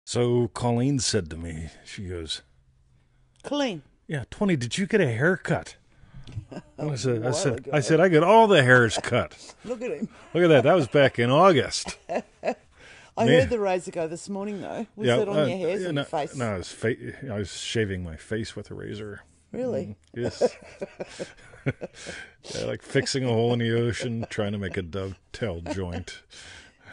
So Colleen said to me, she goes, Clean. yeah, 20, did you get a haircut? I said, while ago. I got all the hairs cut. Look at him. Look at that. That was back in August. I heard the razor go this morning, though. Was it on your hairs or your face? No, I was shaving my face with a razor. Really? Yes. Yeah, like fixing a hole in the ocean, trying to make a dovetail joint.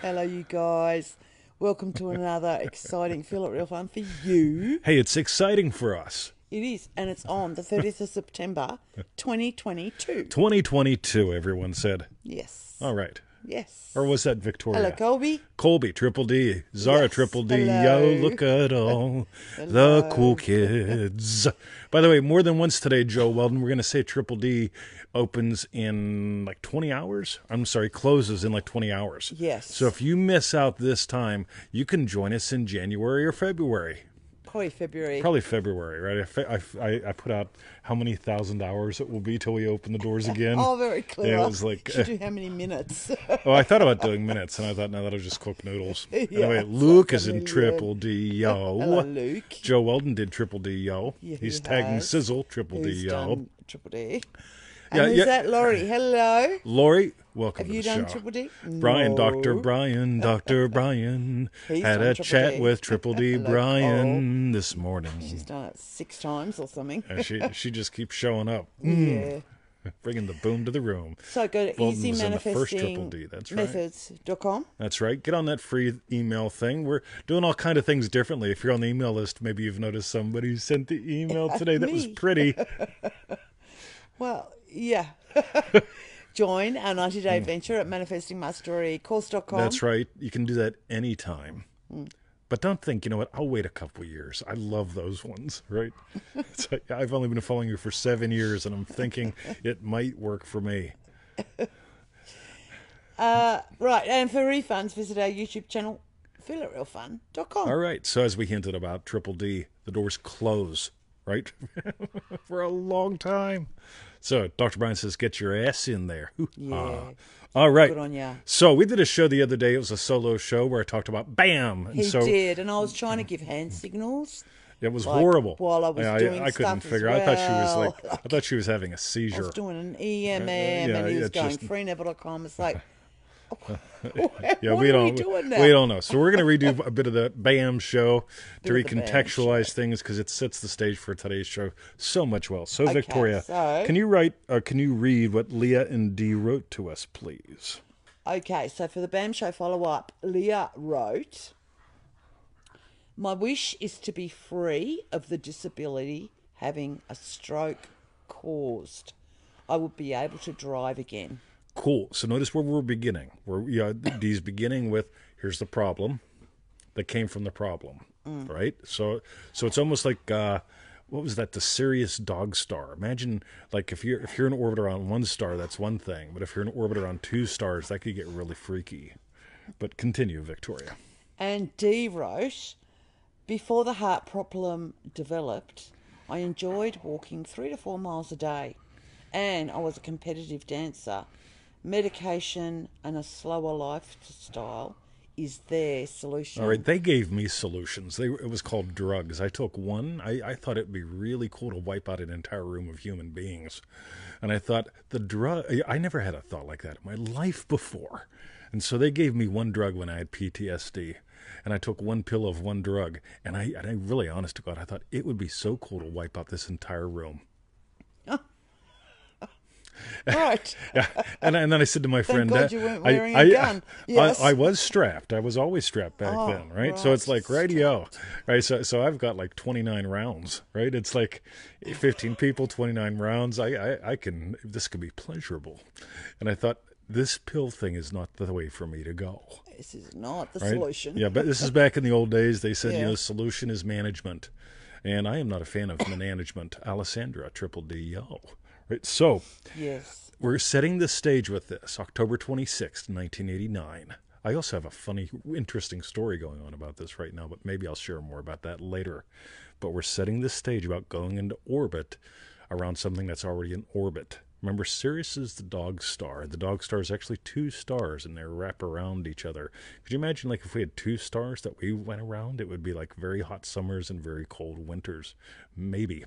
Hello, you guys. Welcome to another exciting Feel It Real Fun for you. Hey, it's exciting for us. It is, and it's on the 30th of September, 2022. 2022, everyone said. Yes. All right. Yes. Or was that Victoria? Hello, Colby. Colby, Triple D. Zara, Yes. Triple D. Hello. Yo, look at all the cool kids. By the way, more than once today, Joe Weldon, we're going to say Triple D opens in like 20 hours. I'm sorry, closes in like 20 hours. Yes. So if you miss out this time, you can join us in January or February. Probably February. Probably February, right? I put out how many thousand hours it will be till we open the doors again. Oh, very clever. Yeah, it was like, should do how many minutes? oh, I thought about doing minutes, and I thought, no, that'll just cook noodles. Yeah, anyway, it's Luke like is a in million. Triple D, yo. Hello, Luke. Joe Weldon did Triple D, yo. Yeah, He's he tagging has. Sizzle, Triple D, Who's yo. done Triple D? Yeah, And who's yeah. that? Laurie. Hello. Lori, welcome Have to you the done show. Triple D? Brian, No. Dr. Brian He's had done a Triple chat D. with Triple D Hello, Brian this morning. She's done it 6 times or something. And she just keeps showing up. Yeah. Bringing the boom to the room. So go to Weldon was in the first Triple D, that's right. methods.com. That's right. Get on that free email thing. We're doing all kind of things differently. If you're on the email list, maybe you've noticed somebody sent the email today that was Me. pretty. Well, yeah. Join our 90-day adventure at manifestingmasterycourse.com. That's right. You can do that anytime. But don't think, you know what, I'll wait a couple years. I love those ones, right? It's like, I've only been following you for 7 years, and I'm thinking it might work for me. Right, and for refunds, visit our YouTube channel, feelitrealfun.com. All right. So as we hinted about Triple D, the doors close, right? For a long time. So Dr. Brian says, get your ass in there. Yeah. All right. Good on ya. So we did a show the other day. It was a solo show where I talked about BAM. And He so did, and I was trying to give hand signals. it was like, horrible. while I was doing I couldn't stuff as figure. I thought she was well. I thought she was having a I seizure. was doing an EMM, yeah, and he was it's going just- freeneville.com. It's like, Yeah, what we are don't we doing now? we don't know. So we're going to redo a bit of the BAM show to Bit of the BAM recontextualize things because it sets the stage for today's show so much well. So Victoria, so- can you read what Leah and Dee wrote to us, please? Okay, so for the BAM show follow-up, Leah wrote, my wish is to be free of the disability having a stroke caused. I would be able to drive again. Cool. So notice where we're beginning. Dee's beginning with, here's the problem that came from the problem, right? So it's almost like what was that? The Sirius dog star. Imagine like if you're in orbit around one star, that's one thing, but if you're in orbit around 2 stars, that could get really freaky. But continue, Victoria. And Dee wrote, before the heart problem developed, I enjoyed walking 3 to 4 miles a day, and I was a competitive dancer. Medication and a slower lifestyle is their solution. All right, they gave me solutions. It was called drugs. I took one. I thought it'd be really cool to wipe out an entire room of human beings. And I thought, I never had a thought like that in my life before. And so they gave me one drug when I had PTSD. And I took one pill of one drug. And I really, honest to God, I thought it would be so cool to wipe out this entire room. Right. Yeah, and then I said to my friend, God you weren't wearing a gun. Yes. I was strapped. I was always strapped back then, right? So right, it's like radio, right? So I've got like 29 rounds, right? It's like 15 people, 29 rounds. I can. This could be pleasurable, and I thought this pill thing is not the way for me to go. This is not the Right? solution. Yeah, but this is back in the old days. They said, Yeah. solution is management, and I am not a fan of management. Alessandra, Triple D, yo. Right, so. Yes. We're setting the stage with this, October 26th, 1989. I also have a funny, interesting story going on about this right now, but maybe I'll share more about that later. But we're setting the stage about going into orbit around something that's already in orbit. Remember, Sirius is the dog star. The dog star is actually 2 stars, and they wrap around each other. Could you imagine, like, if we had 2 stars that we went around? It would be like very hot summers and very cold winters. Maybe.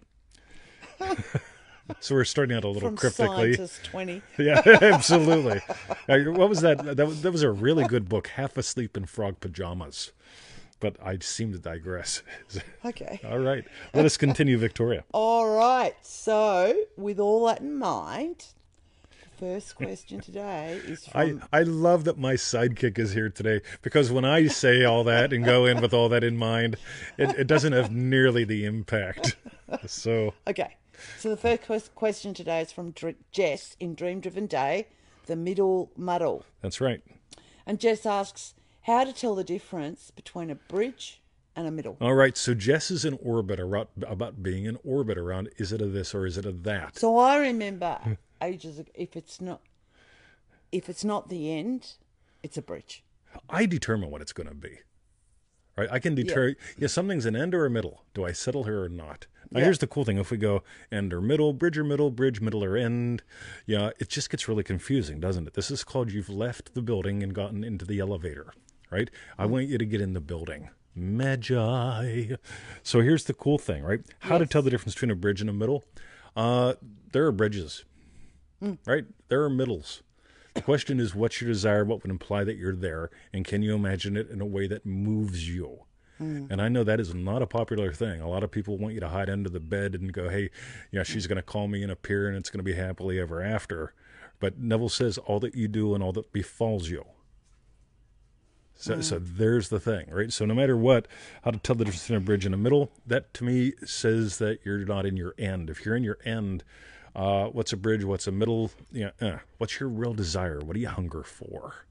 So we're starting out a little From cryptically. Scientist 20. Yeah, absolutely. What was that? That was a really good book, Half Asleep in Frog Pajamas. But I seem to digress. Okay. All right. Let us continue, Victoria. All right. So, with all that in mind, the first question today is from... I love that my sidekick is here today, because when I say all that and go in with all that in mind, it doesn't have nearly the impact. So... Okay. So the first question today is from Jess in Dream Driven Day, the middle Muddle. That's right. And Jess asks, how to tell the difference between a bridge and a middle. All right, so Jess is in orbit about being in orbit around, is it a this or is it a that? So I remember ages ago, if it's not the end, it's a bridge. I determine what it's going to be. Right? I can deter, something's an end or a middle. Do I settle here or not? Now, here's the cool thing. If we go end or middle, bridge, middle or end, it just gets really confusing, doesn't it? This is called you've left the building and gotten into the elevator, right? I want you to get in the building. Magi. So here's the cool thing, right? How to tell the difference between a bridge and a middle. There are bridges, right? There are middles. The question is, what's your desire? What would imply that you're there? And can you imagine it in a way that moves you? And I know that is not a popular thing. A lot of people want you to hide under the bed and go, hey, she's going to call me and appear and it's going to be happily ever after. But Neville says all that you do and all that befalls you. So there's the thing, right? So no matter what, how to tell the difference between a bridge and a middle, that to me says that you're not in your end. If you're in your end, what's a bridge? What's a middle? What's your real desire? What do you hunger for?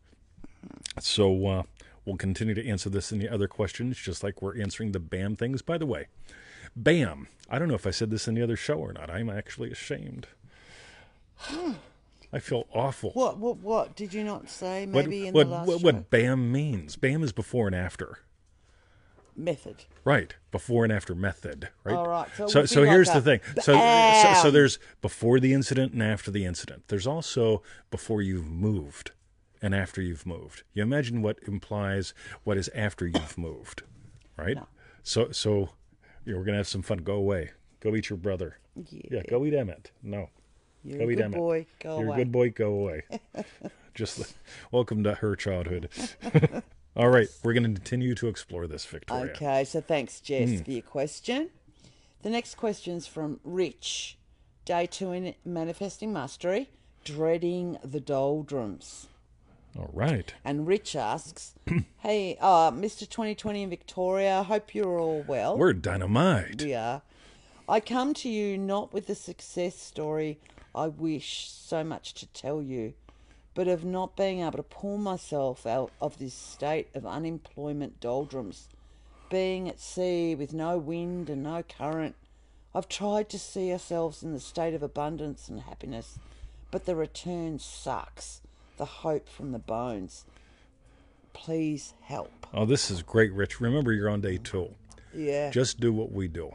So we'll continue to answer this and the other questions, just like we're answering the BAM things. By the way, BAM. I don't know if I said this in the other show or not. I'm actually ashamed. I feel awful. What did you not say? Maybe in the last show? What BAM means? BAM is before and after. Method. Right, before and after method. Right. All right. So here's the thing. So there's before the incident and after the incident. There's also before you've moved and after you've moved. You imagine what implies what is after you've moved, right? No. So we're gonna have some fun. Go away. Go eat your brother. Yeah. Go eat Emmett. No. You're a good boy. Go away. You're a good boy. Go away. Just welcome to her childhood. All right, we're going to continue to explore this, Victoria. Okay, so thanks, Jess, for your question. The next question's from Rich. Day 2 in Manifesting Mastery, dreading the doldrums. All right. And Rich asks, hey, Mr. 2020 in Victoria, hope you're all well. We're dynamite. We are. I come to you not with the success story I wish so much to tell you, but of not being able to pull myself out of this state of unemployment doldrums, being at sea with no wind and no current. I've tried to see ourselves in the state of abundance and happiness, but the return sucks, the hope from the bones. Please help. Oh, this is great, Rich. Remember, you're on day 2. Yeah. Just do what we do.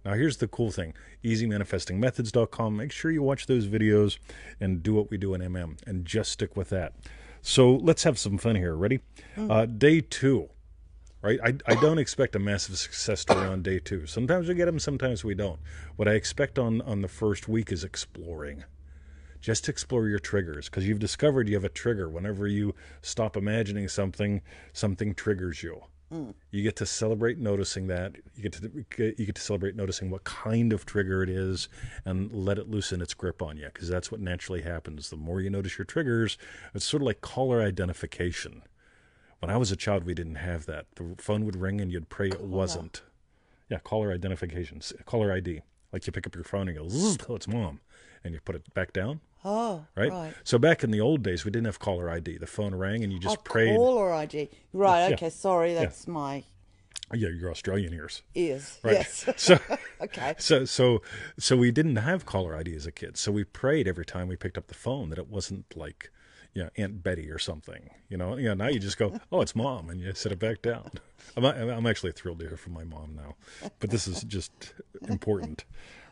Now, here's the cool thing. EasyManifestingMethods.com. Make sure you watch those videos and do what we do in MM, and just stick with that. So let's have some fun here. Ready? Day 2, right? I don't expect a massive success story on day 2. Sometimes we get them, sometimes we don't. What I expect on the first week is exploring. Just explore your triggers, because you've discovered you have a trigger. Whenever you stop imagining something, something triggers you. You get to celebrate noticing that. You get to celebrate noticing what kind of trigger it is and let it loosen its grip on you, because that's what naturally happens. The more you notice your triggers, it's sort of like caller identification. When I was a child, we didn't have that. The phone would ring and you'd pray it wasn't. Yeah, caller identification, caller ID. Like you pick up your phone and go, oh, it's mom. And you put it back down. Oh, right. So back in the old days, we didn't have caller ID. The phone rang and you just prayed. Caller ID. Right, okay, sorry, that's my... Yeah, your Australian ears. Ears, right. Yes. So, okay. So we didn't have caller ID as a kid. So we prayed every time we picked up the phone that it wasn't like, Aunt Betty or something. Now you just go, oh, it's mom, and you set it back down. I'm actually thrilled to hear from my mom now, but this is just important,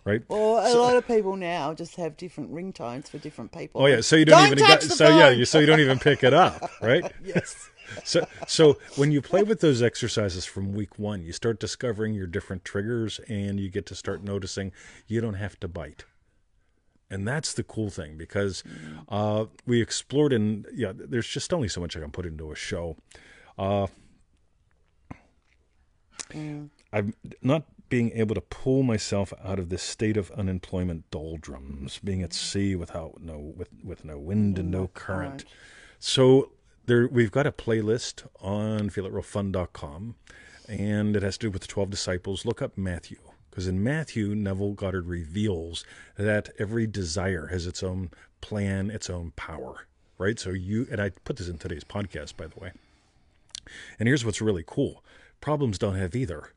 right? Well, a lot of people now just have different ringtones for different people. Oh yeah, so you don't even touch the so phone! yeah, so you don't even pick it up, right? Yes. So when you play with those exercises from week 1, you start discovering your different triggers, and you get to start noticing you don't have to bite. And that's the cool thing, because we explored there's just only so much I can put into a show. I'm not being able to pull myself out of this state of unemployment doldrums, being at sea with no wind and no current. So we've got a playlist on feelitrealfun.com, and it has to do with the 12 disciples. Look up Matthew, because in Matthew, Neville Goddard reveals that every desire has its own plan, its own power, right? So and I put this in today's podcast, by the way. And here's what's really cool. Problems don't have either.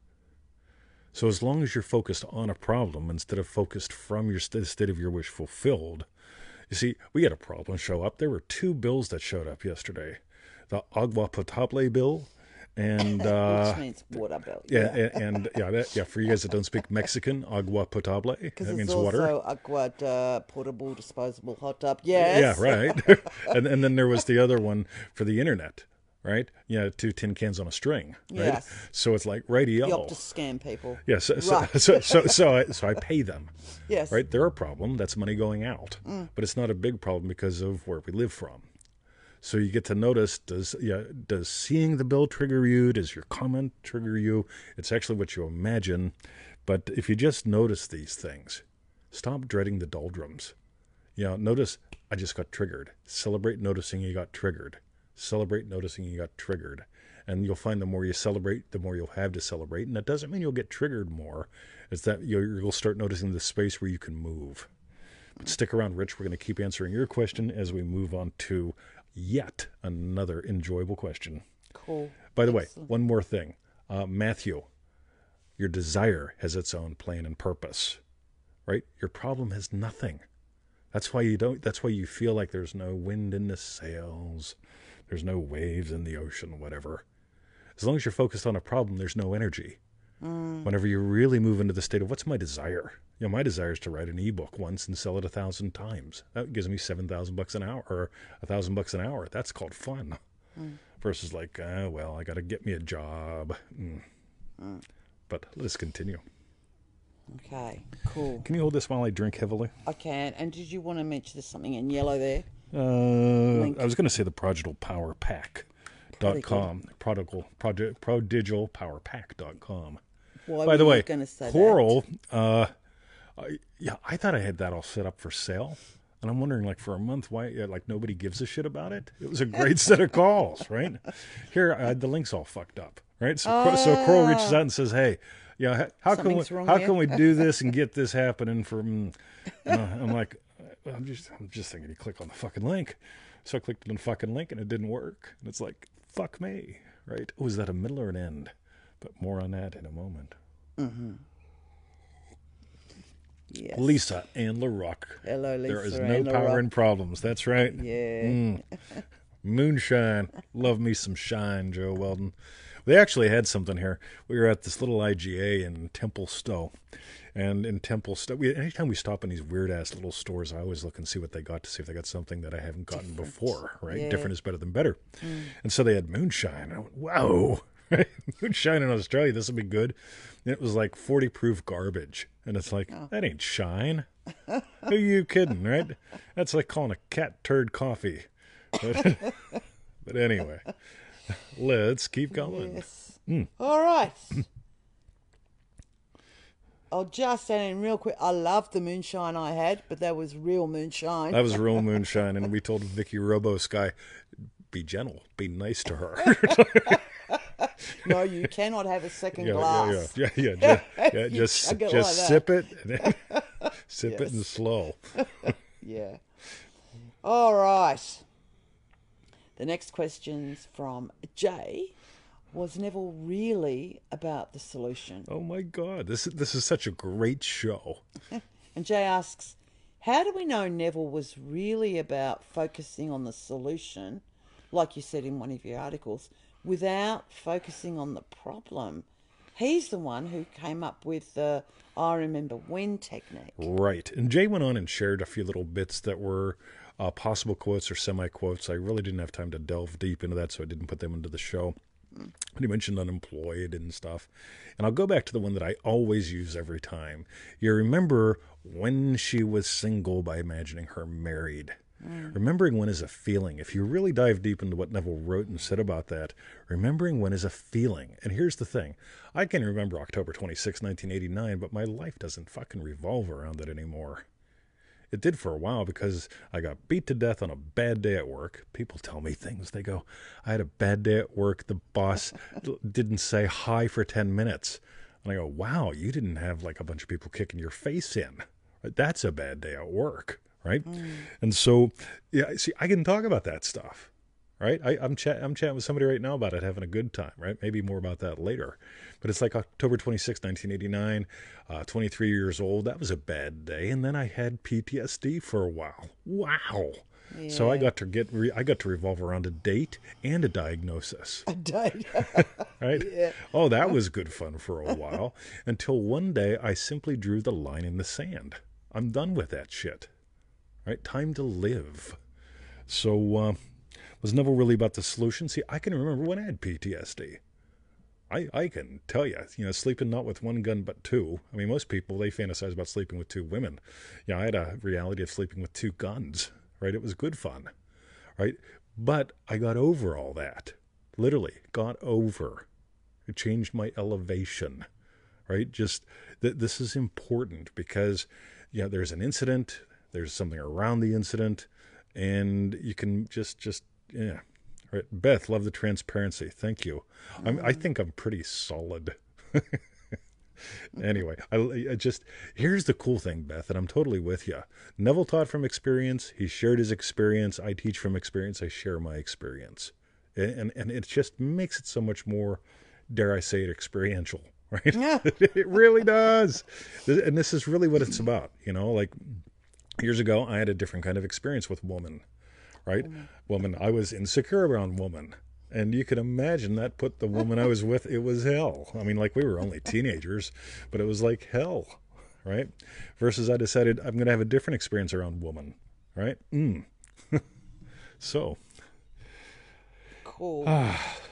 So as long as you're focused on a problem instead of focused from your state of your wish fulfilled. You see, we had a problem show up. There were 2 bills that showed up yesterday. The agua potable bill and which means water bill. For you guys that don't speak Mexican, agua potable, that means water. Because it's also agua portable disposable hot tub. Yes. Yeah, right. and then there was the other one for the internet. Right? 2 tin cans on a string. Right? Yes. So it's like radio. You have to scam people. Yes. So I pay them. Yes. Right? They're a problem. That's money going out. But it's not a big problem because of where we live from. So you get to notice, does seeing the bill trigger you? Does your comment trigger you? It's actually what you imagine. But if you just notice these things, stop dreading the doldrums. Notice I just got triggered. Celebrate noticing you got triggered. Celebrate noticing you got triggered. And you'll find the more you celebrate, the more you'll have to celebrate. And that doesn't mean you'll get triggered more. It's that you'll start noticing the space where you can move. But stick around, Rich. We're going to keep answering your question as we move on to yet another enjoyable question. Cool. By the way, one more thing. Matthew, your desire has its own plan and purpose, right? Your problem has nothing. That's why you feel like there's no wind in the sails. There's no waves in the ocean, whatever. As long as you're focused on a problem, there's no energy. Whenever you really move into the state of what's my desire? My desire is to write an ebook once and sell it 1,000 times. That gives me $7,000 an hour or $1,000 an hour. That's called fun. Versus like, I got to get me a job. But let's continue. Okay, cool. Can you hold this while I drink heavily? I can. And did you want to mention there's something in yellow there? I was going to say the prodigalpowerpack.com. Prodigalpowerpack.com. By the way, Coral, I thought I had that all set up for sale. And I'm wondering, like, for a month, why, nobody gives a shit about it? It was a great set of calls, right? Here, the link's all fucked up, right? So Coral reaches out and says, hey, how can we do this and get this happening for, I'm like, I'm just thinking you click on the fucking link. So I clicked on the fucking link and it didn't work. And it's like, fuck me, right? Oh, is that a middle or an end? But more on that in a moment. Mm-hmm. Yes. Lisa and LaRock. Hello, Lisa. There is no power in problems. That's right. Yeah. Moonshine. Love me some shine, Joe Weldon. They actually had something here. We were at this little IGA in Templestowe. And in Templestowe, anytime we stop in these weird-ass little stores, I always look and see what they got to see if they got something that I haven't gotten before, right? Yeah. Different is better than better. And so they had moonshine. I went, wow. Moonshine in Australia, this will be good. And it was like 40 proof garbage. And it's like, that ain't shine. Who are you kidding, right? That's like calling a cat turd coffee. But anyway, let's keep going. Yes. All right. I'll just add in real quick. I loved the moonshine I had, but that was real moonshine. That was real moonshine. And we told Vicky Robo-Sky, be gentle, be nice to her. No, you cannot have a second glass. Just sip it, and sip it and slow. Yeah. All right. The next question's from Jay. Was Neville really about the solution? Oh my God, this is such a great show. And Jay asks, how do we know Neville was really about focusing on the solution, like you said in one of your articles, without focusing on the problem? He's the one who came up with the I remember when technique. Right. And Jay went on and shared a few little bits that were possible quotes or semi-quotes. I really didn't have time to delve deep into that, so I didn't put them into the show. But he mentioned unemployed and stuff. And I'll go back to the one that I always use every time. You remember when she was single by imagining her married. Remembering when is a feeling. If you really dive deep into what Neville wrote and said about that, remembering when is a feeling. And here's the thing. I can remember October 26, 1989, but my life doesn't fucking revolve around it anymore. It did for a while because I got beat to death on a bad day at work. People tell me things. They go, I had a bad day at work. The boss didn't say hi for 10 minutes. And I go, wow, you didn't have like a bunch of people kicking your face in. That's a bad day at work. Right. And so, yeah, see, I can talk about that stuff. Right. I'm chatting with somebody right now about it, having a good time. Right. Maybe more about that later. But it's like October 26, 1989, 23 years old. That was a bad day. And then I had PTSD for a while. Wow. Yeah. So I got to revolve around a date and a diagnosis. A date. Right. Yeah. Oh, that was good fun for a while until one day I simply drew the line in the sand. I'm done with that shit. Right? Time to live. So, was Neville really about the solution? See, I can remember when I had PTSD. I can tell you, sleeping not with one gun but two. I mean, most people, they fantasize about sleeping with two women. I had a reality of sleeping with two guns, right? It was good fun, right? But I got over all that. Literally, got over. It changed my elevation, right? Just, this is important because, there's an incident, there's something around the incident, and you can yeah. Right. Beth, love the transparency. Thank you. I think I'm pretty solid. Anyway, I just, here's the cool thing, Beth, and I'm totally with you. Neville taught from experience. He shared his experience. I teach from experience. I share my experience. And it just makes it so much more, dare I say it, experiential. Right? Yeah. It really does. And this is really what it's about. Like, years ago, I had a different kind of experience with woman, right? Woman, I was insecure around woman. And you can imagine that put the woman I was with, it was hell. I mean, like, we were only teenagers, but it was like hell, right? Versus I decided I'm going to have a different experience around woman, right? So. Cool.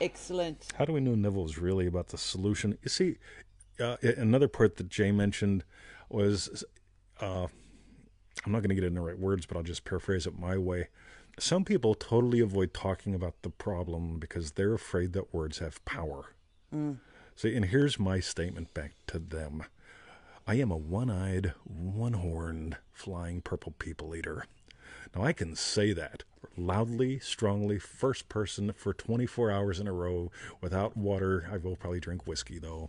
Excellent. How do we know Neville was really about the solution? You see, another part that Jay mentioned was... I'm not going to get it in the right words, but I'll just paraphrase it my way. Some people totally avoid talking about the problem because they're afraid that words have power. See, and here's my statement back to them. I am a one-eyed, one-horned, flying purple people eater. Now, I can say that loudly, strongly, first person for 24 hours in a row without water. I will probably drink whiskey, though.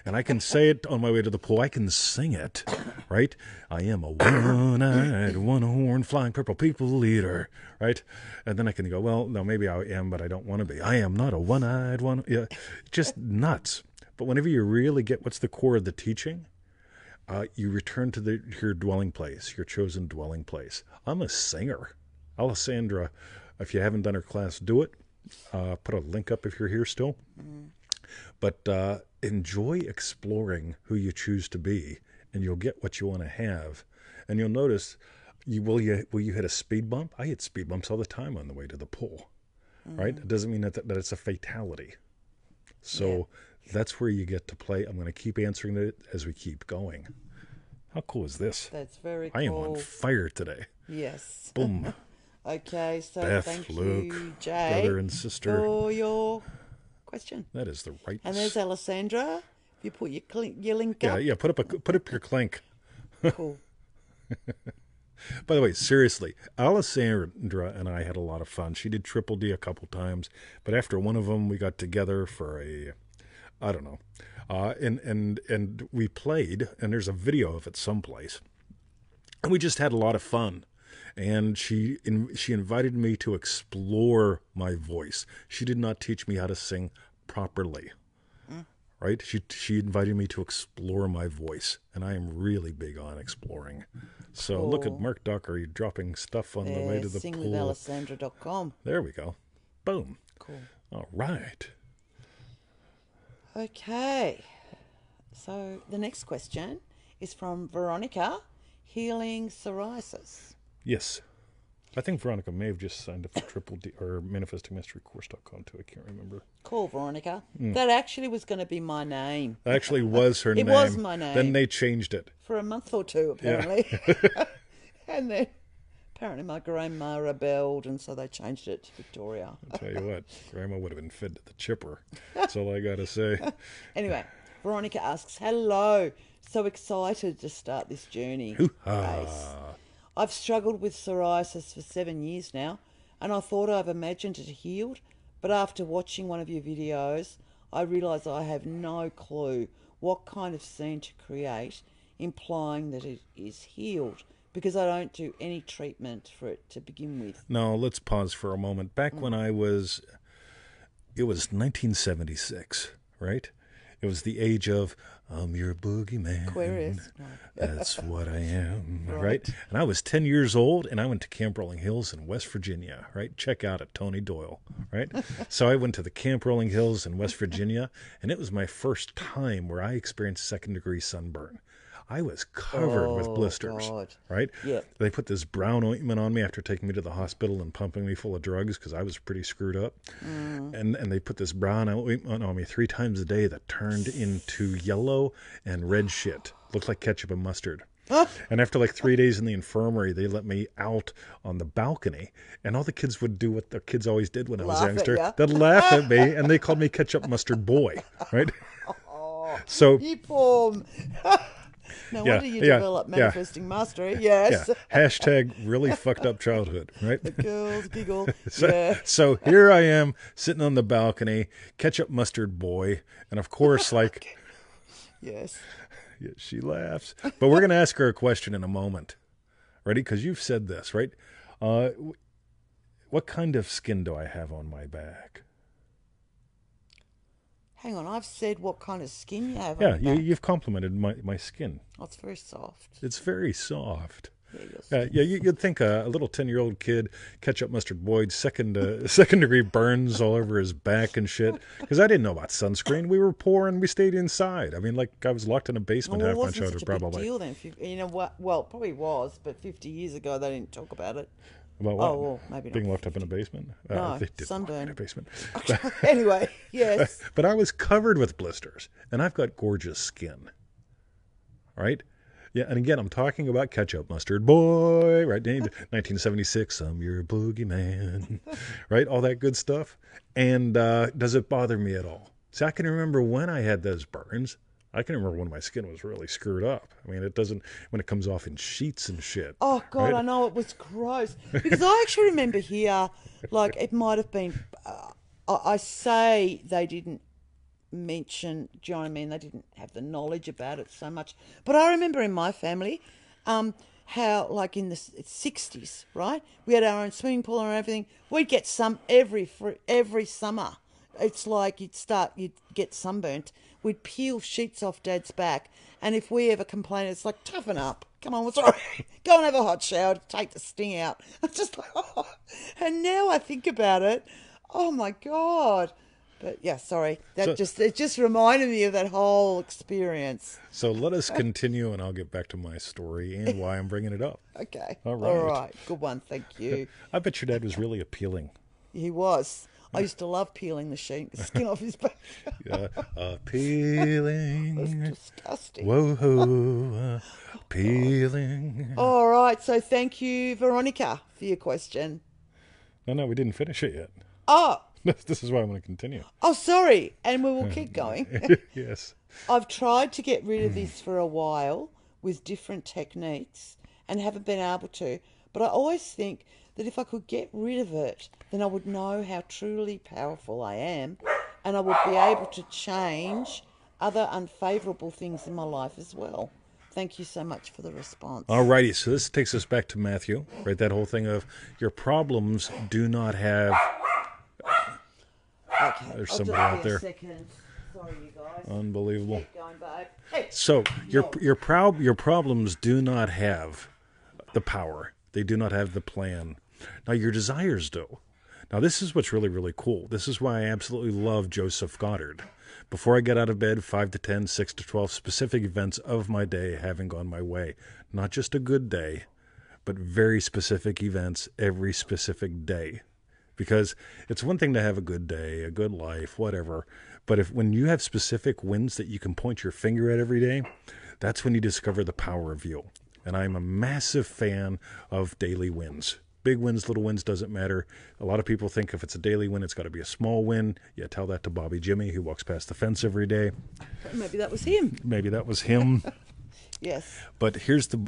And I can say it on my way to the pool. I can sing it, right? I am a one-eyed, one-horned, flying purple people eater, right? And then I can go, well, no, maybe I am, but I don't want to be. I am not a one-eyed, one... Yeah, just nuts. But whenever you really get what's the core of the teaching... you return to your dwelling place, your chosen dwelling place. I'm a singer. Alessandra, if you haven't done her class, do it. Put a link up if you're here still. But enjoy exploring who you choose to be, and you'll get what you want to have. And you'll notice, will you hit a speed bump? I hit speed bumps all the time on the way to the pool, right? It doesn't mean that it's a fatality. So that's where you get to play. I'm going to keep answering it as we keep going. How cool is this? That's very cool. I am on fire today. Yes. Boom. Okay, so Beth, thank Luke, you, Jay, brother and sister. for your question. That is the right. And there's Alessandra. If you put your link up. Yeah. Put up your clink. Cool. By the way, seriously, Alessandra and I had a lot of fun. She did Triple D a couple times, but after one of them, we got together for I don't know, and we played, and there's a video of it someplace, and we just had a lot of fun. And she invited me to explore my voice. She did not teach me how to sing properly. Right? She invited me to explore my voice, and I am really big on exploring. So Look at Mark Dockery dropping stuff on the way to the pool. Singwithalessandra.com. There we go. Boom. Cool. All right. Okay. So the next question is from Veronica, healing psoriasis. Yes. I think Veronica may have just signed up for Triple D or ManifestingMasteryCourse.com too. I can't remember. Cool, Veronica. That actually was going to be my name. That actually was her name. It was my name. Then they changed it. For a month or two, apparently. And then apparently my grandma rebelled, and so they changed it to Victoria. I'll tell you what, Grandma would have been fed to the chipper. That's all I got to say. Anyway, Veronica asks, hello, so excited to start this journey. Grace. I've struggled with psoriasis for 7 years now, and I thought I've imagined it healed, but after watching one of your videos, I realise I have no clue what kind of scene to create, implying that it is healed, because I don't do any treatment for it to begin with. No, let's pause for a moment. Back when it was 1976, right? It was the age of, I'm your boogeyman. Aquarius. No. That's what I am, right? And I was 10 years old, and I went to Camp Rolling Hills in West Virginia, right? Check out at Tony Doyle, right? So I went to the Camp Rolling Hills in West Virginia, and it was my first time where I experienced second-degree sunburn. I was covered with blisters, right? Yeah. They put this brown ointment on me after taking me to the hospital and pumping me full of drugs because I was pretty screwed up. And they put this brown ointment on me 3 times a day that turned into yellow and red shit. Looked like ketchup and mustard. And after like 3 days in the infirmary, they let me out on the balcony, and all the kids would do what the kids always did when I was a youngster. They'd laugh at me, and they called me Ketchup Mustard Boy, right? So You poor... No wonder you developed manifesting mastery. Yes. Yeah. Hashtag really fucked up childhood, right? The girls giggle. So here I am sitting on the balcony, ketchup mustard boy, and of course, like, yes, yeah, she laughs. But we're going to ask her a question in a moment. Ready? Because you've said this, right? What kind of skin do I have on my back? Hang on, I've said what kind of skin you have. Yeah, you've complimented my skin. Oh, it's very soft. It's very soft. Yeah, you'd think a little 10-year-old kid, ketchup mustard Boyd, second degree burns all over his back and shit. Because I didn't know about sunscreen. We were poor and we stayed inside. I mean, like I was locked in a basement half my childhood, probably. It wasn't such a big deal then. You know what? Well, it probably was, but 50 years ago they didn't talk about it. About what? Oh, well, maybe not. Being locked up in a basement? No, they did sunburn. in a basement. Anyway, yes. But I was covered with blisters, and I've got gorgeous skin. Right? Yeah, and again, I'm talking about ketchup mustard boy, right? 1976, I'm your boogeyman, right? All that good stuff. And does it bother me at all? See, I can remember when I had those burns. I can remember when my skin was really screwed up. I mean, it doesn't, when it comes off in sheets and shit. Oh, God, right? I know, it was gross. Because I actually remember here, like, it might have been, I say they didn't mention, do you know what I mean? They didn't have the knowledge about it so much. But I remember in my family, how, like, in the 60s, right? We had our own swimming pool and everything. We'd get some every summer. It's like you'd get sunburnt. We'd peel sheets off Dad's back, and if we ever complained, it's like, toughen up. Come on, what's wrong? Go and have a hot shower to take the sting out. It's just like, oh. And now I think about it, oh my God. But yeah, sorry. It just reminded me of that whole experience. So let us continue, and I'll get back to my story and why I'm bringing it up. Okay. All right. All right. Good one. Thank you. I bet your dad was really appealing. He was. I used to love peeling the skin off his back. Yeah, peeling. That's disgusting. Whoa, peeling. All right, so thank you, Veronica, for your question. No, we didn't finish it yet. Oh. This is why I'm going to continue. Oh, sorry, and we will keep going. Yes. I've tried to get rid of this for a while with different techniques and haven't been able to, but I always think that if I could get rid of it, then I would know how truly powerful I am, and I would be able to change other unfavourable things in my life as well. Thank you so much for the response. All righty, so this takes us back to Matthew, right? That whole thing of your problems do not have... Okay, there's I'll somebody out there. Second. Sorry, you guys. Unbelievable. Keep going, babe. Hey. So your problems do not have the power. They do not have the plan. Now your desires do. Now this is what's really, really cool. This is why I absolutely love Joseph Goddard, Before I get out of bed, 5 to 10, 6 to 12 specific events of my day having gone my way. Not just a good day, but very specific events every specific day. Because it's one thing to have a good day, a good life, whatever. But when you have specific wins that you can point your finger at every day, that's when you discover the power of you. And I'm a massive fan of daily wins. Big wins, little wins, doesn't matter. A lot of people think if it's a daily win, it's got to be a small win. Yeah, tell that to Bobby Jimmy, who walks past the fence every day. Maybe that was him. Maybe that was him. Yes. But here's the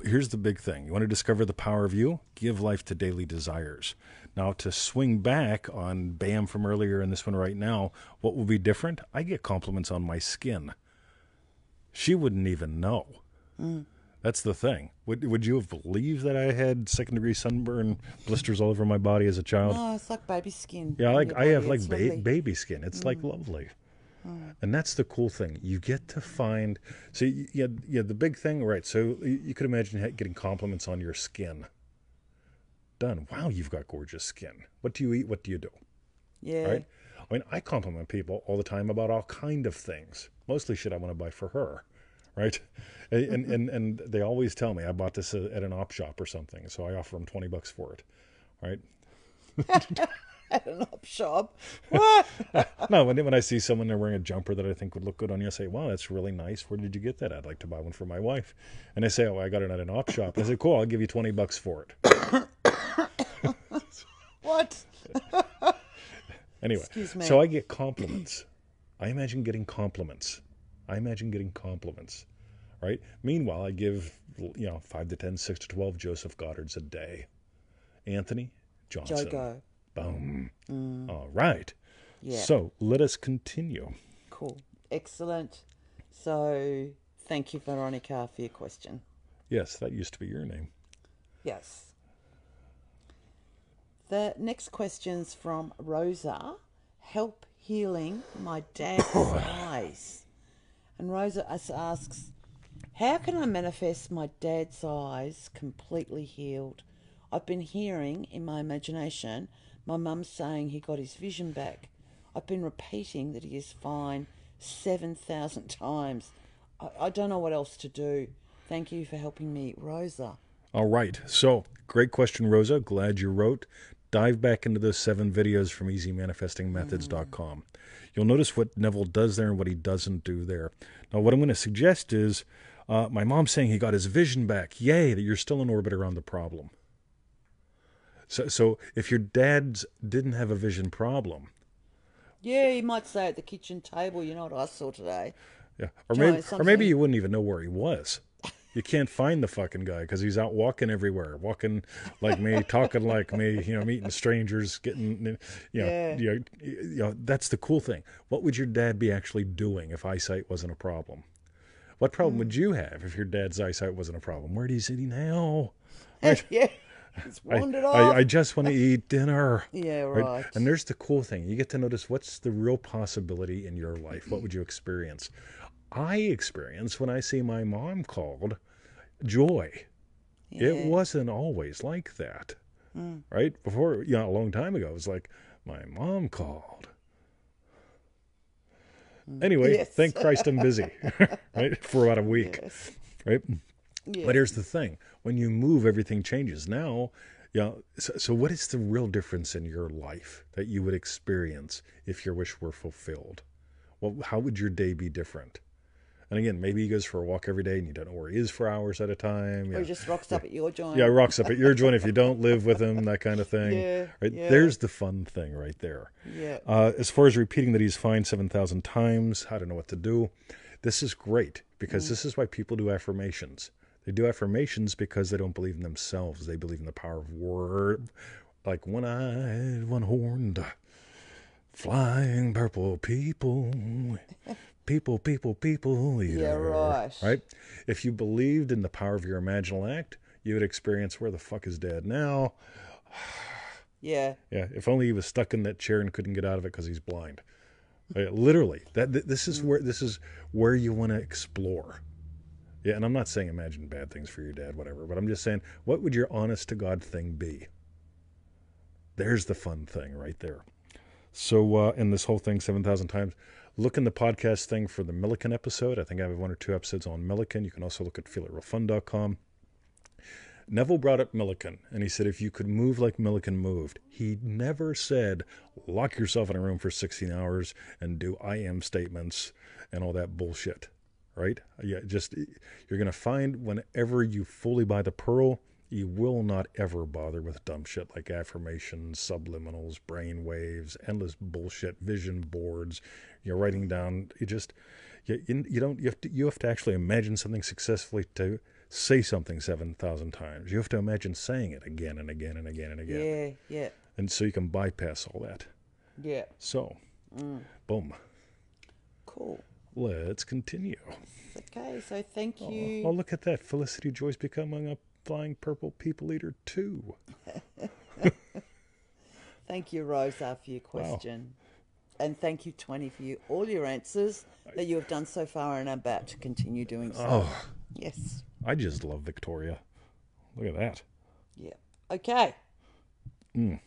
big thing. You want to discover the power of you? Give life to daily desires. Now, to swing back on Bam from earlier and this one right now, what will be different? I get compliments on my skin. She wouldn't even know. That's the thing. Would you have believed that I had second-degree sunburn blisters all over my body as a child? Oh, it's like baby skin. Yeah, I have like lovely. baby skin. It's like lovely. And that's the cool thing. You get to find... So, yeah, the big thing, right, so you could imagine getting compliments on your skin. Done. Wow, you've got gorgeous skin. What do you eat? What do you do? Yeah. Right? I mean, I compliment people all the time about all kind of things. Mostly shit I want to buy for her. Right? And they always tell me I bought this at an op shop or something, so I offer them $20 for it. Right? At an op shop. What? No, when I see someone, they're wearing a jumper that I think would look good on you, I say, wow, that's really nice. Where did you get that? I'd like to buy one for my wife. And they say, oh, I got it at an op shop. I say, cool, I'll give you $20 for it. What? Anyway, Excuse me. so I get compliments. I imagine getting compliments. Right? Meanwhile, I give, 5 to 10, 6 to 12 Joseph Goddards a day. Anthony Johnson. Jogo. Boom. All right. Yeah. So let us continue. Cool. Excellent. So thank you, Veronica, for your question. Yes, that used to be your name. Yes. The next question's from Rosa. Help healing my dad's eyes. And Rosa asks, how can I manifest my dad's eyes completely healed? I've been hearing in my imagination my mum saying he got his vision back. I've been repeating that he is fine 7,000 times. I don't know what else to do. Thank you for helping me, Rosa. All right. So, great question, Rosa. Glad you wrote. Dive back into those 7 videos from easymanifestingmethods.com. You'll notice what Neville does there and what he doesn't do there. Now, what I'm going to suggest is, my mom's saying he got his vision back. Yay, that you're still in orbit around the problem. So if your dad didn't have a vision problem... Yeah, he might say at the kitchen table, you know what I saw today. Yeah, Or maybe you wouldn't even know where he was. You can't find the fucking guy because he's out walking everywhere, walking like me, talking like me, meeting strangers, getting, that's the cool thing. What would your dad be actually doing if eyesight wasn't a problem? What problem would you have if your dad's eyesight wasn't a problem? Where is he now? Right? Yeah, he's wandered off. I just want to eat dinner. Yeah, right. And there's the cool thing. You get to notice what's the real possibility in your life. What would you experience? I experience when I see my mom called joy. Yeah. It wasn't always like that. Right? Before, a long time ago, it was like, my mom called. Anyway, Yes. thank Christ I'm busy, right? For about a week, Yes. right? Yeah. But here's the thing. When you move, everything changes. Now, so what is the real difference in your life that you would experience if your wish were fulfilled? Well, how would your day be different? And again, maybe he goes for a walk every day and you don't know where he is for hours at a time. Or he just rocks up at your joint. Yeah, rocks up at your joint if you don't live with him, that kind of thing. Yeah, Right? yeah. There's the fun thing right there. Yeah. As far as repeating that he's fine 7,000 times, I don't know what to do. This is great because this is why people do affirmations. They do affirmations because they don't believe in themselves. They believe in the power of word, like one-eyed, one-horned, flying purple people. People, eater. Yeah, right. Right? If you believed in the power of your imaginal act, you would experience where the fuck is dad now? Yeah. Yeah, if only he was stuck in that chair and couldn't get out of it because he's blind. Literally, this is where you want to explore. Yeah, and I'm not saying imagine bad things for your dad, whatever, but I'm just saying, what would your honest to God thing be? There's the fun thing right there. So, in this whole thing 7,000 times, Look in the podcast thing for the Milliken episode. I think I have 1 or 2 episodes on Milliken. You can also look at feelitrealfun.com. Neville brought up Milliken, and he said if you could move like Milliken moved, he never said lock yourself in a room for 16 hours and do I am statements and all that bullshit, right? Yeah, just you're going to find whenever you fully buy the Pearl, you will not ever bother with dumb shit like affirmations, subliminals, brain waves, endless bullshit, vision boards. You're writing down. You have to actually imagine something successfully to say something 7,000 times. You have to imagine saying it again and again and again and again. Yeah. And so you can bypass all that. Yeah. So, boom. Cool. Let's continue. Okay, so thank you. Oh, look at that. Felicity Joyce becoming a flying purple people eater too. Thank you, Rosa, for your question. Wow. And thank you, 20, for all your answers that you have done so far and are about to continue doing so. Oh. Yes. I just love Victoria. Look at that. Yeah. Okay. And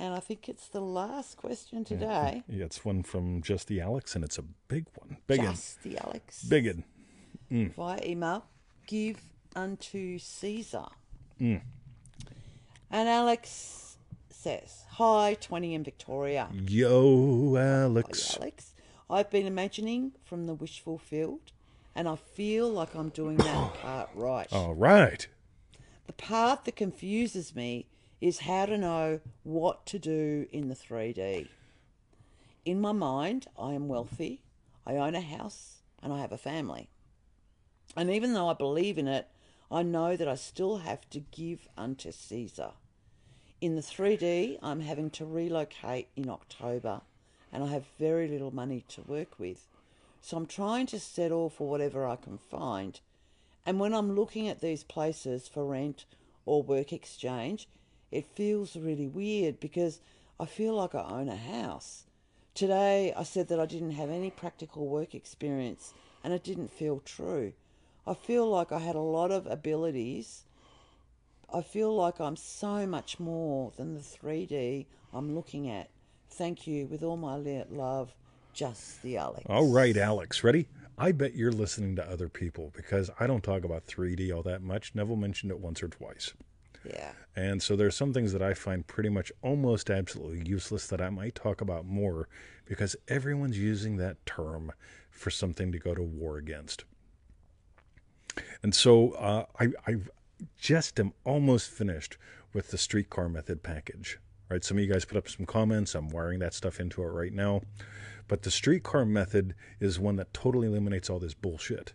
I think it's the last question today. Yeah, it's one from Just the Alex, and it's a big one. Just the Alex. Biggin. Via email, give unto Caesar. And Alex says, hi, 20 and Victoria. Yo, Alex. Hi, Alex. I've been imagining from the wish fulfilled, and I feel like I'm doing that part right. All right. The part that confuses me is how to know what to do in the 3D. In my mind, I am wealthy, I own a house, and I have a family. And even though I believe in it, I know that I still have to give unto Caesar. In the 3D, I'm having to relocate in October, and I have very little money to work with. So I'm trying to settle for whatever I can find. And when I'm looking at these places for rent or work exchange, it feels really weird because I feel like I own a house. Today, I said that I didn't have any practical work experience, and it didn't feel true. I feel like I had a lot of abilities. I feel like I'm so much more than the 3D I'm looking at. Thank you. With all my love, Just the Alex. All right, Alex. Ready? I bet you're listening to other people because I don't talk about 3D all that much. Neville mentioned it once or twice. Yeah. And so there's some things that I find pretty much almost absolutely useless that I might talk about more because everyone's using that term for something to go to war against. And so I just am almost finished with the streetcar method package. Right? Some of you guys put up some comments. I'm wiring that stuff into it right now. But the streetcar method is one that totally eliminates all this bullshit.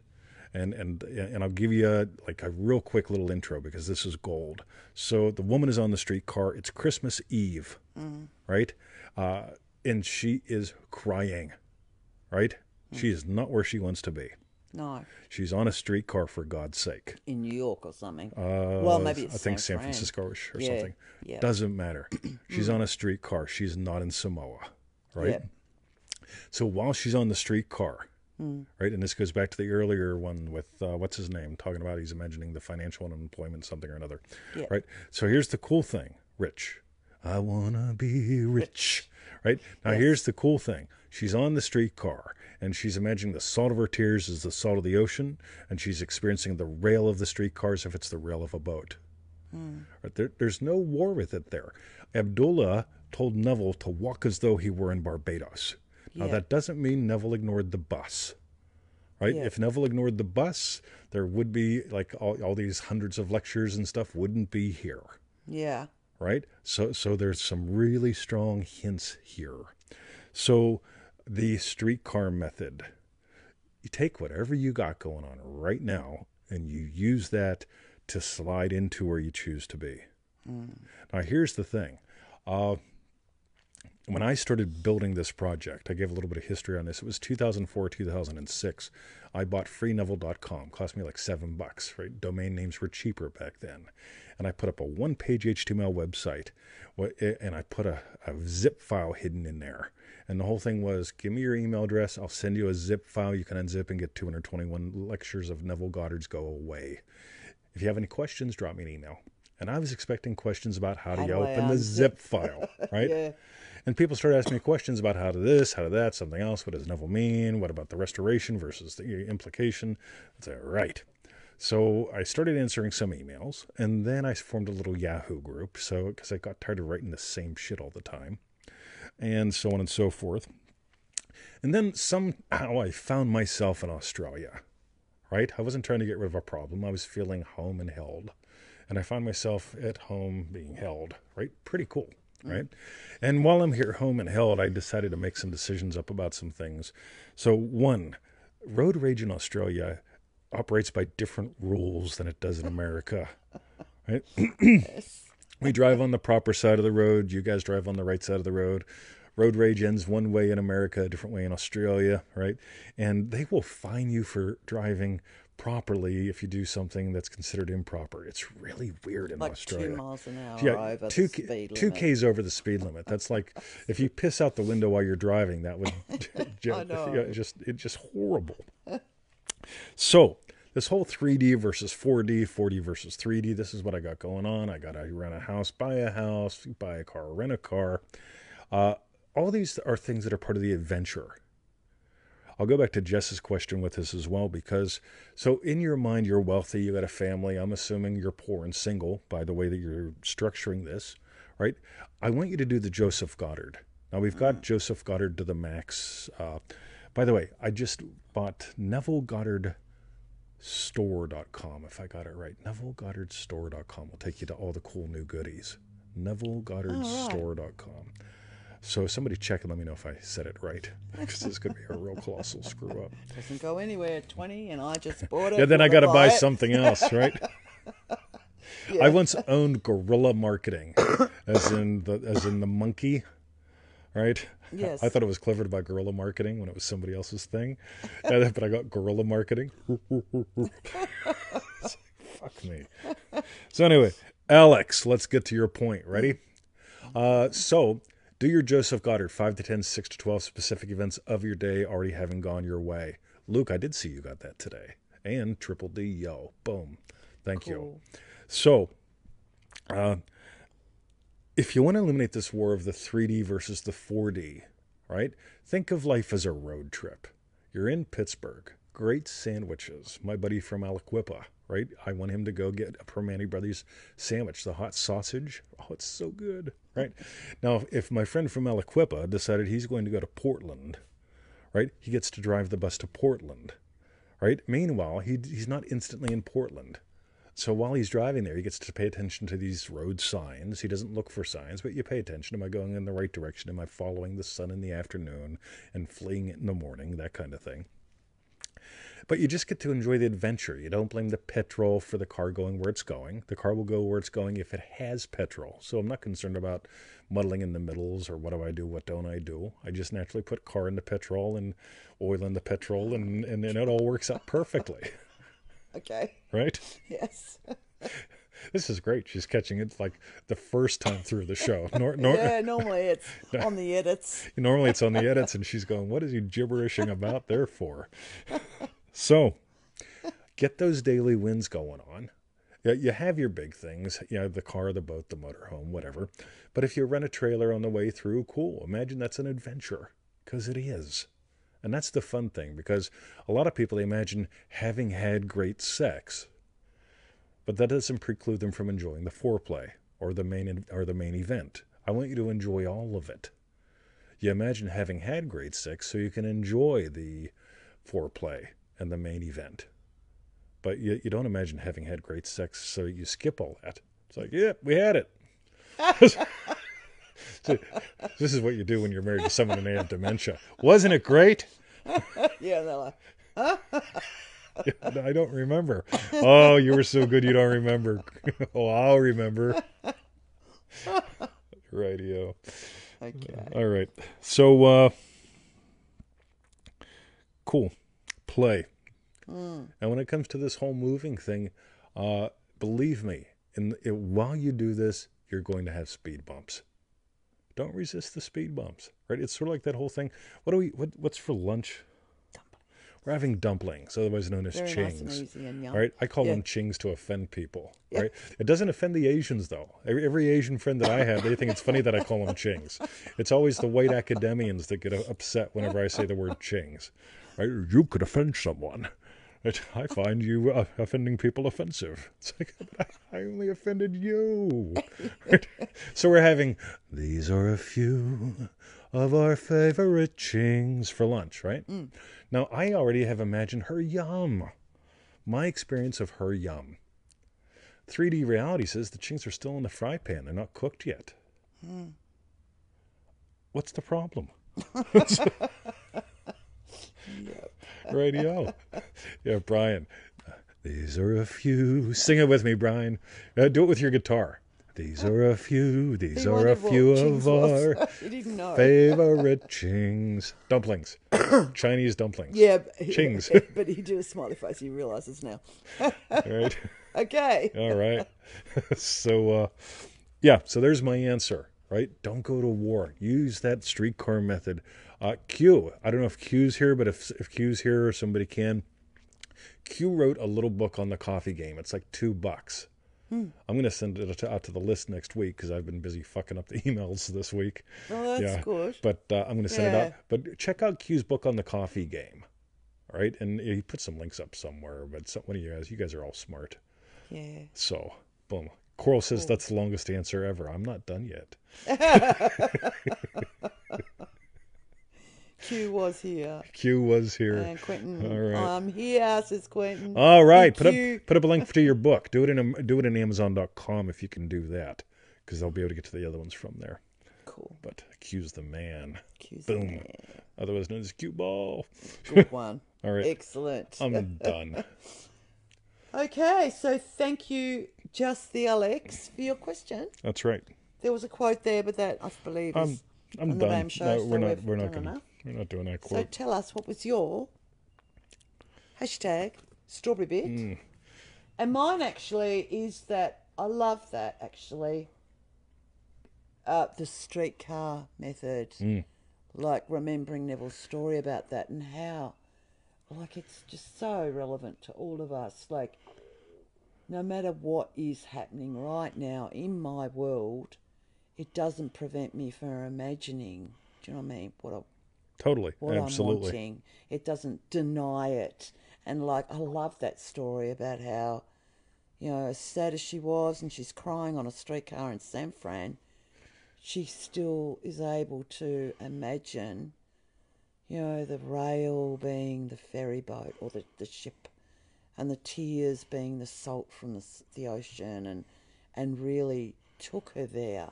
And I'll give you a real quick little intro because this is gold. So the woman is on the streetcar. It's Christmas Eve, right? And she is crying, right? She is not where she wants to be. No. She's on a streetcar, for God's sake. In New York or something. Well, maybe it's I think San Francisco or something. Yeah. Doesn't matter. She's on a streetcar. She's not in Samoa, right? Yeah. So while she's on the streetcar, right, and this goes back to the earlier one with, what's his name, talking about he's imagining the financial unemployment something or another, right? So here's the cool thing, rich. I want to be rich, right? Now here's the cool thing. She's on the streetcar, and she's imagining the salt of her tears is the salt of the ocean, and she's experiencing the rail of the streetcar as if it's the rail of a boat. Right? There's no war with it there. Abdullah told Neville to walk as though he were in Barbados. Now, that doesn't mean Neville ignored the bus, right? If Neville ignored the bus, there would be, like, all these hundreds of lectures and stuff wouldn't be here. Yeah. Right? So there's some really strong hints here. So the streetcar method, you take whatever you got going on right now, and you use that to slide into where you choose to be. Now, here's the thing. When I started building this project, I gave a little bit of history on this. It was 2004, 2006. I bought freeneville.com. Cost me like $7, right? Domain names were cheaper back then. And I put up a one-page HTML website, and I put a zip file hidden in there. And the whole thing was, give me your email address. I'll send you a zip file. You can unzip and get 221 lectures of Neville Goddard's Go Away. If you have any questions, drop me an email. And I was expecting questions about how do How you do I open the zip unzip? file, right? Yeah. And people started asking me questions about how to this, how to that, something else. What does Neville mean? What about the restoration versus the implication? I said, right. So I started answering some emails, and then I formed a little Yahoo group. So because I got tired of writing the same shit all the time, and so on and so forth. And then somehow I found myself in Australia. Right? I wasn't trying to get rid of a problem. I was feeling home and held. And I found myself at home being held, right? Pretty cool, right? And while I'm here home and held, I decided to make some decisions up about some things. So one, road rage in Australia operates by different rules than it does in America, right? Yes. We drive on the proper side of the road. You guys drive on the right side of the road. Road rage ends one way in America, a different way in Australia, right? And they will fine you for driving properly if you do something that's considered improper. It's really weird in Like Australia. 2 miles an hour Yeah, over two the speed two limit. k's over the speed limit. That's like if you piss out the window while you're driving, that would I know. it's just horrible. So this whole 3D versus 4D, 4D versus 3D. This is what I got going on. I got to rent a house, buy a car, rent a car. All these are things that are part of the adventure. I'll go back to Jess's question with this as well, because so in your mind, you're wealthy, you got a family. I'm assuming you're poor and single by the way that you're structuring this, right? I want you to do the Joseph Goddard. Now we've got Joseph Goddard to the max. By the way, I just bought Neville Goddard store.com, if I got it right. NevilleGoddardStore.com will take you to all the cool new goodies. NevilleGoddardStore.com. So somebody check and let me know if I said it right, because this could be a real colossal screw up. Doesn't go anywhere at 20, and I just bought it. Yeah, then I Wanna got to buy it? something else, right? Yeah. I once owned guerrilla marketing, as in the monkey, right? Yes. I thought it was clever to buy guerrilla marketing when it was somebody else's thing, but I got guerrilla marketing. Fuck me. So anyway, Alex, let's get to your point. Ready? So do your Joseph Goddard 5 to 10, 6 to 12 specific events of your day already having gone your way. Luke, I did see you got that today. And Triple D, yo, boom. Thank you. So, if you want to eliminate this war of the 3D versus the 4D, right? Think of life as a road trip. You're in Pittsburgh. Great sandwiches. My buddy from Aliquippa, right? I want him to go get a Permane Brothers sandwich, the hot sausage. Oh, it's so good, right? Now, if my friend from Aliquippa decided he's going to go to Portland, right? He gets to drive the bus to Portland, right? Meanwhile, he's not instantly in Portland. So while he's driving there, he gets to pay attention to these road signs. He doesn't look for signs, but you pay attention. Am I going in the right direction? Am I following the sun in the afternoon and fleeing it in the morning? That kind of thing. But you just get to enjoy the adventure. You don't blame the petrol for the car going where it's going. The car will go where it's going if it has petrol. So I'm not concerned about muddling in the middles or what do I do, what don't I do. I just naturally put car in the petrol and oil in the petrol, and it all works out perfectly. Okay. Right? Yes. This is great. She's catching it like the first time through the show. Yeah, normally it's on the edits. Normally it's on the edits, and she's going, what is he gibberishing about there for? So, get those daily wins going on. Yeah, you have your big things, the car, the boat, the motorhome, whatever. But if you rent a trailer on the way through, cool. Imagine that's an adventure, because it is. And that's the fun thing, because a lot of people imagine having had great sex, but that doesn't preclude them from enjoying the foreplay or the main event. I want you to enjoy all of it. You imagine having had great sex so you can enjoy the foreplay and the main event. But you don't imagine having had great sex so you skip all that. It's like, yeah, we had it. So, this is what you do when you're married to someone and they have dementia. Wasn't it great? Yeah, they're like, huh? I don't remember. Oh, you were so good you don't remember. Oh, I'll remember. Radio. Okay. All right. So, cool. Play. And when it comes to this whole moving thing, believe me, while you do this, you're going to have speed bumps. Don't resist the speed bumps, right? It's sort of like that whole thing. What's for lunch? We're having dumplings, otherwise known as Very chings. nice and easy and yum. Right? I call Yeah. them chings to offend people. Yeah. Right? It doesn't offend the Asians, though. Every Asian friend that I have, they think it's funny that I call them chings. It's always the white academians that get upset whenever I say the word chings. Right? You could offend someone. I find you offending people offensive. It's like, I only offended you. Right? So we're having, these are a few of our favorite chings for lunch, right? Now, I already have imagined her yum. My experience of her yum. 3D reality says the chings are still in the fry pan. They're not cooked yet. What's the problem? Yep. Radio. Yeah, Brian. These are a few. Sing it with me, Brian. Do it with your guitar. These are a few. These He are a wondered what few chings of was. our He didn't know. favorite chings. Dumplings. Chinese dumplings. Yeah, Chings. but he did a smiley face. He realizes now. Right? Okay. All right. So, yeah, so there's my answer, right? Don't go to war. Use that streetcar method. Q, I don't know if Q's here, but if Q's here or somebody can. Q wrote a little book on the coffee game. It's like $2. I'm going to send it out to the list next week because I've been busy fucking up the emails this week. Oh, that's good. But I'm going to send it Yeah. out. But check out Q's book on the coffee game, all right? And he put some links up somewhere. But one of you guys are all smart. Yeah. So, boom. Coral says that's the longest answer ever. I'm not done yet. Q was here. Q was here. And Quentin, All right. I'm here, says Quentin. All right. Q. Put up a link to your book. Do it in Amazon.com if you can do that, because they'll be able to get to the other ones from there. Cool. But Q's the man. Q's Boom. there. Otherwise known as Q ball. Good one. All right. Excellent. I'm done. Okay, so thank you, Just the Alex, for your question. That's right. There was a quote there, but that I believe is I'm on the done. BAM show. No, so we're we've not done going. enough. We're not doing that So quote. tell us, what was your hashtag strawberry bit? And mine actually is that I love that actually. The streetcar method, like remembering Neville's story about that and how, like, it's just so relevant to all of us. Like, no matter what is happening right now in my world, it doesn't prevent me from imagining. Do you know what I mean? Totally. What Absolutely. I'm wanting. It doesn't deny it. And like, I love that story about how, you know, as sad as she was and she's crying on a streetcar in San Fran, she still is able to imagine, you know, the rail being the ferry boat or the ship, and the tears being the salt from the ocean, and really took her there.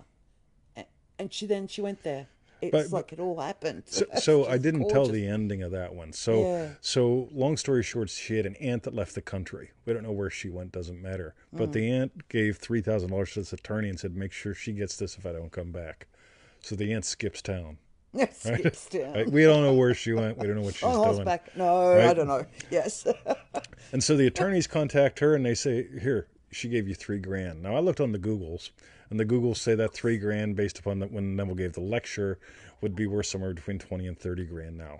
And she went there. It's like it all happened. So I It's didn't tell gorgeous. the ending of that one. So Yeah. so long story short, she had an aunt that left the country. We don't know where she went, doesn't matter. But the aunt gave $3,000 to this attorney and said, make sure she gets this if I don't come back. So the aunt skips town. Skips down. Right? We don't know where she went. We don't know what she's On doing. horseback. No, Right? I don't know. Yes. And so the attorneys contact her and they say, here, she gave you $3,000. Now I looked on the Googles, and the Googles say that $3,000 based upon when Neville gave the lecture would be worth somewhere between 20 and 30 grand now.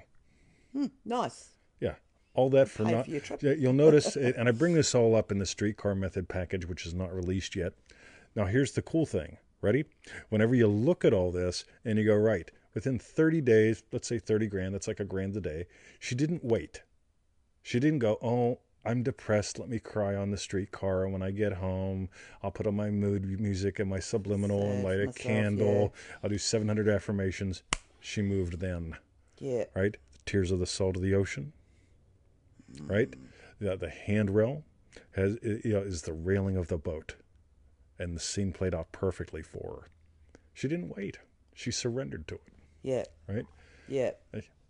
Nice. Yeah. All that for Pay not. for your trip. Yeah, you'll notice, and I bring this all up in the streetcar method package, which is not released yet. Now here's the cool thing. Ready? Whenever you look at all this and you go, right, within 30 days, let's say 30 grand, that's like $1,000 a day. She didn't wait. She didn't go, oh, I'm depressed. Let me cry on the streetcar. When I get home, I'll put on my mood music and my subliminal and Save light a myself, candle. I'll do 700 affirmations. She moved then, Yeah. right? The tears of the salt of the ocean, right? The handrail is the railing of the boat, and the scene played out perfectly for her. She didn't wait. She surrendered to it, Yeah. right? Yeah.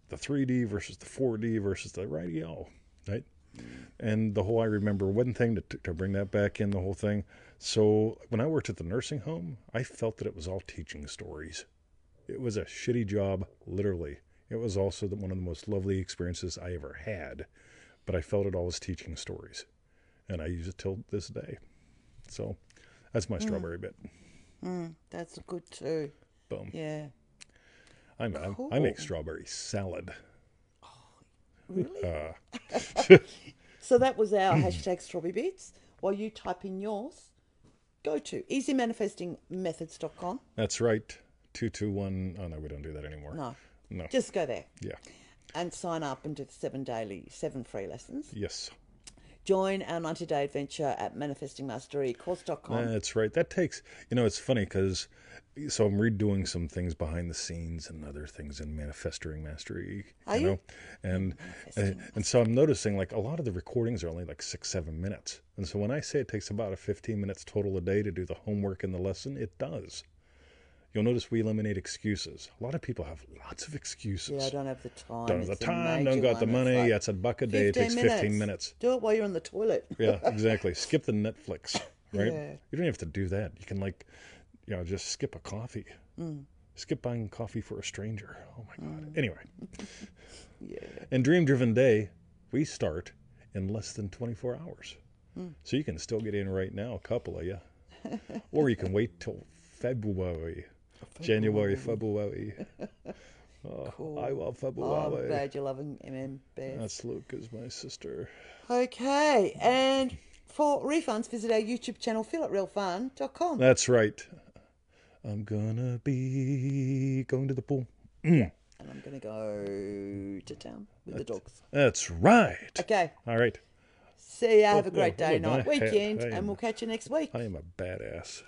The 3D versus the 4D versus the radio, right? And the whole, I remember one thing to bring that back in, the whole thing. So when I worked at the nursing home, I felt that it was all teaching stories. It was a shitty job, literally. It was also one of the most lovely experiences I ever had. But I felt it all was teaching stories. And I use it till this day. So that's my strawberry bit. That's good too. Boom. Yeah. I Cool. make strawberry salad. Really? Uh, So that was our hashtag Strawberry Bits. While you type in yours, go to easymanifestingmethods.com. that's right. 221. Oh, no, we don't do that anymore. No, just go there Yeah. and sign up and do the 7 free lessons. Yes. Join our 90-day adventure at manifestingmasterycourse.com. That's right. That takes, it's funny because, so I'm redoing some things behind the scenes and other things in Manifesting Mastery, Are you? and so I'm noticing like a lot of the recordings are only like 6-7 minutes. And so when I say it takes about 15 minutes total a day to do the homework and the lesson, it does. You'll notice we eliminate excuses. A lot of people have lots of excuses. Yeah, I don't have the time. Don't have the It's a time, major don't got the one. It's money. like It's a buck a day. It takes 15 minutes. Do it while you're on the toilet. Yeah, exactly. Skip the Netflix, right? Yeah. You don't have to do that. You can just skip a coffee. Skip buying coffee for a stranger. Oh my God. Anyway. Yeah. In Dream Driven Day, we start in less than 24 hours. So you can still get in right now, a couple of you. Or you can wait till February. January, February. Oh, Cool. I love Oh, February. I'm glad you're loving Beth. That's Luke, is my sister. Okay, and for refunds, visit our YouTube channel, feelitrealfun.com. That's right. I'm gonna be going to the pool. And I'm going to go to town with the dogs. That's right. Okay, All right. see ya. Have a Oh, great yeah, day, look, night, weekend, I am- and we'll catch you next week. I am a badass.